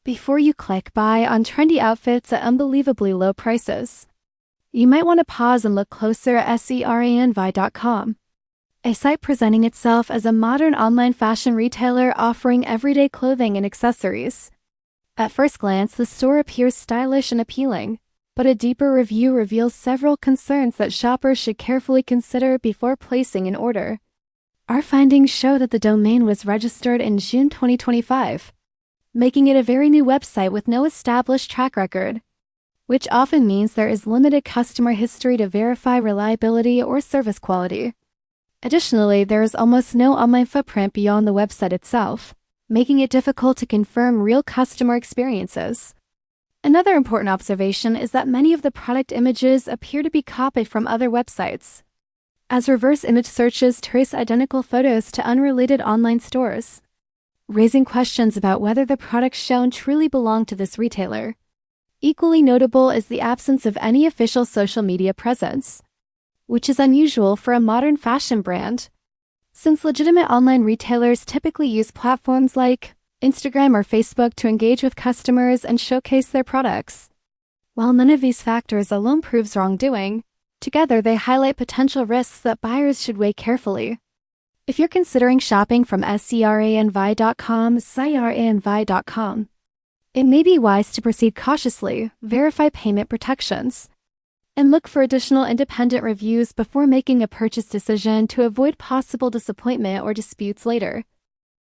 Before you click buy on trendy outfits at unbelievably low prices, you might want to pause and look closer at herein.com, a site presenting itself as a modern online fashion retailer offering everyday clothing and accessories. At first glance, the store appears stylish and appealing, but a deeper review reveals several concerns that shoppers should carefully consider before placing an order. Our findings show that the domain was registered in June 2025, making it a very new website with no established track record, which often means there is limited customer history to verify reliability or service quality. Additionally, there is almost no online footprint beyond the website itself, making it difficult to confirm real customer experiences. Another important observation is that many of the product images appear to be copied from other websites, as reverse image searches trace identical photos to unrelated online stores, raising questions about whether the products shown truly belong to this retailer. Equally notable is the absence of any official social media presence, which is unusual for a modern fashion brand, since legitimate online retailers typically use platforms like Instagram or Facebook to engage with customers and showcase their products. While none of these factors alone proves wrongdoing, together they highlight potential risks that buyers should weigh carefully. If you're considering shopping from herein.com, it may be wise to proceed cautiously, verify payment protections, and look for additional independent reviews before making a purchase decision to avoid possible disappointment or disputes later.